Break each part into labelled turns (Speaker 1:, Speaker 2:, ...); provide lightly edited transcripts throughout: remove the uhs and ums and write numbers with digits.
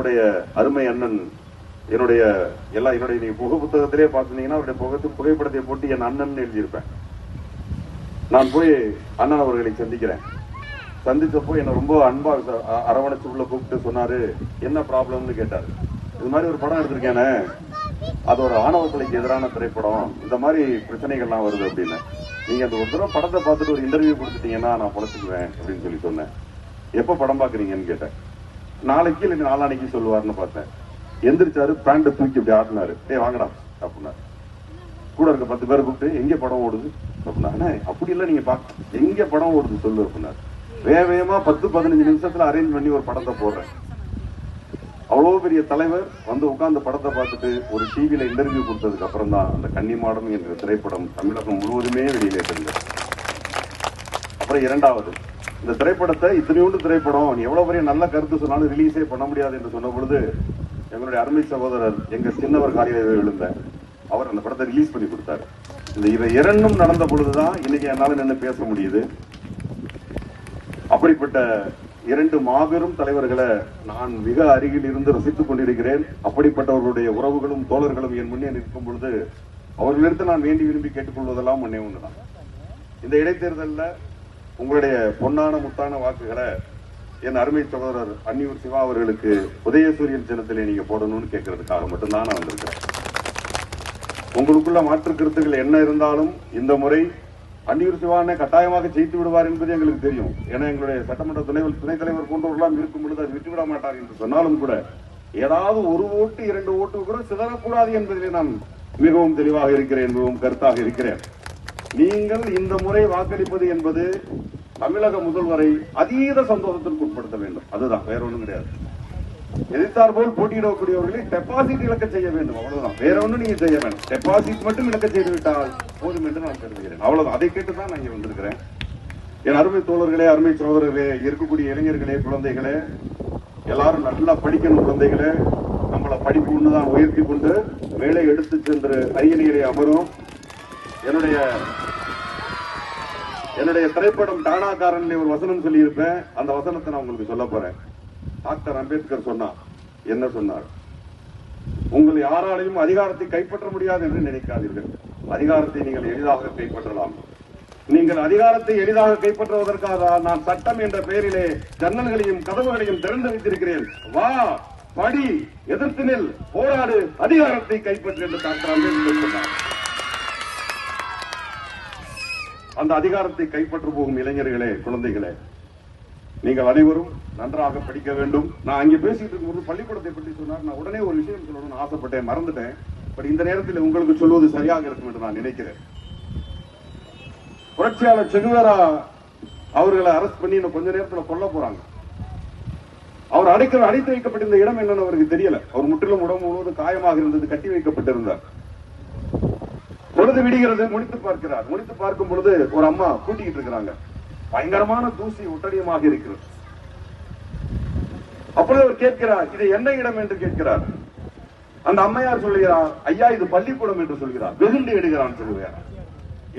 Speaker 1: என்னுடைய அருமை அண்ணன் என்னுடைய நீங்க புகை புத்தகத்திலே பார்த்தீங்கன்னா அவருடைய புகைப்படத்தை போட்டு என் அண்ணன் எழுதியிருப்பேன். நான் போய் அண்ணன் அவர்களை சந்திக்கிறேன். சந்திச்சப்போ என்ன ரொம்ப அன்பா அரவணைச்சு உள்ள கூப்பிட்டு சொன்னாரு, என்ன ப்ராப்ளம்னு கேட்டாரு. இது மாதிரி ஒரு படம் எடுத்திருக்கேனே, அது ஒரு ஆணவ கொலைக்கு எதிரான திரைப்படம், இந்த மாதிரி பிரச்சனைகள்லாம் வருது அப்படின்னு. நீங்க அந்த ஒரு தடவை படத்தை பார்த்துட்டு ஒரு இன்டர்வியூ கொடுத்துட்டீங்கன்னா நான் பொழைச்சுக்குவேன் அப்படின்னு சொல்லி சொன்னேன். எப்ப படம் பாக்குறீங்கன்னு கேட்டேன். நாளைக்கு இல்லை நாளானைக்கு சொல்லுவாருன்னு பார்த்தேன். எந்திரிச்சாரு, பேண்ட தூக்கி அப்படி ஆட்டினாரு. வாங்கடா அப்படின்னாரு. கூட இருக்க 10 பேரை கூப்பிட்டு எங்க படம் ஓடுது அப்படின்னா, அப்படி இல்லை நீங்க பாக்க எங்க படம் ஓடுது சொல்லு அப்படின்னாரு. வேகமா 10-15 நிமிஷத்துல அரேஞ்ச் பண்ணி ஒரு படத்தை போடுறேன். அவ்வளவு பெரிய தலைவர் வந்து உட்கார்ந்து படத்தை பார்த்துட்டு ஒரு டிவியில இன்டர்வியூ கொடுத்ததுக்கு அப்புறம் தான் அந்த கன்னிமாடம் என்ற திரைப்படம் தமிழகம் முழுவதுமே வெளியிலே தெரிந்தது. அப்புறம் இரண்டாவது, இந்த திரைப்படத்தை இத்தனையோண்டு திரைப்படம் நீ எவ்வளவு பெரிய நல்ல கருத்து சொன்னாலும் ரிலீஸே பண்ண முடியாது என்று சொன்ன பொழுது எங்களுடைய அருமை சகோதரர் எங்க சின்னவர் காலையில விழுந்த அவர் அந்த படத்தை ரிலீஸ் பண்ணி கொடுத்தாரு. இவை இரண்டும் நடந்த பொழுதுதான் இன்னைக்கு என்னால நின்று பேச முடியுது. அப்படிப்பட்ட 2 மாபெரும் தலைவர்களை நான் மிக அருகில் இருந்து ரசித்துக் கொண்டிருக்கிறேன். அப்படிப்பட்டவர்களுடைய உறவுகளும் தோழர்களும் என் முன்னே நிற்கும் பொழுது அவர்களிடத்தில் நான் வேண்டி விரும்பி கேட்டுக்கொள்வதெல்லாம் முன்னே ஒன்றுதான். இந்த இடைத்தேர்தலில் உங்களுடைய பொன்னான முத்தான வாக்குகளை என் அருமை சகோதரர் அன்னியூர் சிவா அவர்களுக்கு உதயசூரியன் சின்னத்திலே நீங்க போடணும்னு கேட்கறதுக்காக மட்டும்தான் நான் வந்திருக்கிறேன். உங்களுக்குள்ள மாற்று கருத்துக்கள் என்ன இருந்தாலும் இந்த முறை அன்னியூர் சிவானை கட்டாயமாக ஜெயித்து விடுவார் என்பது எங்களுக்கு தெரியும். ஏன்னா எங்களுடைய சட்டமன்ற துணைத் தலைவர் போன்றவர்களாம் இருக்கும் பொழுது அது விட்டுவிட மாட்டார் என்று சொன்னாலும் கூட ஏதாவது 1 ஓட்டு 2 ஓட்டு கூட சிதறக்கூடாது என்பதிலே நான் மிகவும் தெளிவாக இருக்கிறேன், மிகவும் கருத்தாக இருக்கிறேன். நீங்கள் இந்த முறை வாக்களிப்பது என்பது தமிழக முதல்வரை அதீத சந்தோஷத்திற்கு உட்படுத்த வேண்டும். அதுதான், வேற ஒன்றும் கிடையாது. எதிர்த்தார் போல் போட்டியிடக்கூடியவர்களை டெபாசிட் இழக்க செய்ய வேண்டும், அவ்வளவுதான். வேற ஒன்றும் நீங்க செய்ய வேண்டாம். டெபாசிட் மட்டும் இழக்க செய்து விட்டால் போதும் என்று நான் கருதுகிறேன். அவ்வளவுதான். அதை கேட்டுதான் நான் இங்க வந்திருக்கிறேன். என் அருமை தோழர்களே, அருமை சகோதரர்களே, இருக்கக்கூடிய இளைஞர்களே, குழந்தைகளே, எல்லாரும் நல்லா படிக்கணும். குழந்தைகளே, நம்மளை படிப்பு ஒண்ணுதான் உயர்த்தி கொண்டு வேலை எடுத்து சென்று அரியணையிலே அமரும். என்னுடைய திரைப்படம் டானாக்காரன் ஒரு வசனம் சொல்லி இருப்பேன். அந்த வசனத்தை நான் உங்களுக்கு சொல்ல போறேன். டாக்டர் அம்பேத்கர் சொன்னார், என்ன சொன்னார்? உங்கள் யாராலையும் அதிகாரத்தை கைப்பற்ற முடியாது என்று நினைக்காதீர்கள். அதிகாரத்தை நீங்கள் எளிதாக கைப்பற்றலாம். நீங்கள் அதிகாரத்தை எளிதாக கைப்பற்றுவதற்காக நான் சட்டம் என்ற பெயரிலே ஜன்னல்களையும் கதவுகளையும் திறந்து வைத்திருக்கிறேன். வா, படி, எதிர்த்து நில், போராடு, அதிகாரத்தை கைப்பற்று என்று டாக்டர் அம்பேத்கர் சொன்னார். அந்த அதிகாரத்தை கைப்பற்ற போகும் இளைஞர்களே, குழந்தைகளே, நீங்கள் அனைவரும் நன்றாக படிக்க வேண்டும். நான் அங்கே பேசிட்டு இருக்கும்போது பள்ளிக்கூடத்தை பற்றி சொன்னார். நான் உடனே ஒரு விஷயம் சொல்லணும்னு ஆசைப்பட்டேன், மறந்துட்டேன். பட் இந்த நேரத்தில் உங்களுக்கு சொல்வது சரியாக இருக்கும் என்று நான் நினைக்கிறேன். புரட்சியாளர் செகுவேரா அவர்களை அரெஸ்ட் பண்ணி இன்னும் கொஞ்ச நேரத்தில் கொல்ல போறாங்க. அவர் அடைத்து வைக்கப்பட்டிருந்த இடம் என்னன்னு அவருக்கு தெரியல. அவர் முற்றிலும் உடம்பு முழுவதும் காயமாக இருந்தது, கட்டி வைக்கப்பட்டிருந்தார். பொழுது விடுகிறது, முடித்து பார்க்கிறார். முடித்து பார்க்கும் பொழுது ஒரு அம்மா கூட்டிக்கிட்டு இருக்கிறாங்க. பயங்கரமான தூசி ஒட்டடியமாக இருக்கிறது. அப்பொழுது அவர் கேட்கிறார், இது என்ன இடம் என்று கேட்கிறார். அந்த அம்மையார் சொல்லுகிறார், ஐயா இது பள்ளிக்கூடம் என்று சொல்கிறார். வெகுண்டு எடுகிறான் சொல்லுவார்.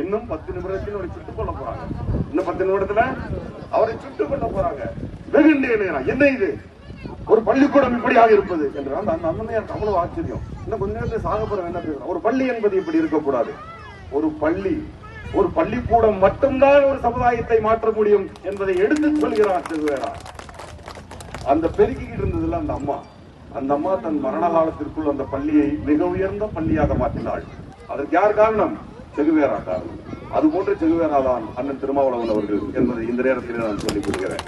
Speaker 1: இன்னும் 10 நிமிடத்தில் அவரை சுட்டுக் கொள்ள போறாங்க. இன்னும் 10 நிமிடத்துல அவரை சுட்டுக் கொள்ள போறாங்க. வெகுண்டு எடுகிறான். என்ன இது, ஒரு பள்ளிக்கூடம் இப்படியாக இருப்பது என்று அந்த அம்மையார் அவ்வளவு ஆச்சரியம். இன்னும் கொஞ்ச நேரத்தில் சாகப்புறம் என்ன பேசுறோம். ஒரு பள்ளி என்பது இப்படி இருக்கக்கூடாது. ஒரு பள்ளிக்கூடம் மட்டும்தான் ஒரு சமுதாயத்தை மாற்ற முடியும் என்பதை எடுத்து சொல்கிறார் செகுவேரா. அந்த பெருக்கிக்கிட்டு இருந்ததுல அந்த அம்மா தன் மரண காலத்திற்குள் அந்த பள்ளியை மிக உயர்ந்த பள்ளியாக மாற்றினாள். அதற்கு யார் காரணம்? செகுவேரா காரணம். அதுபோன்ற செகுவேரா தான் அண்ணன் திருமாவளவன் அவர்கள் என்பதை இந்த நேரத்தில் நான் சொல்லிக் கொள்கிறேன்.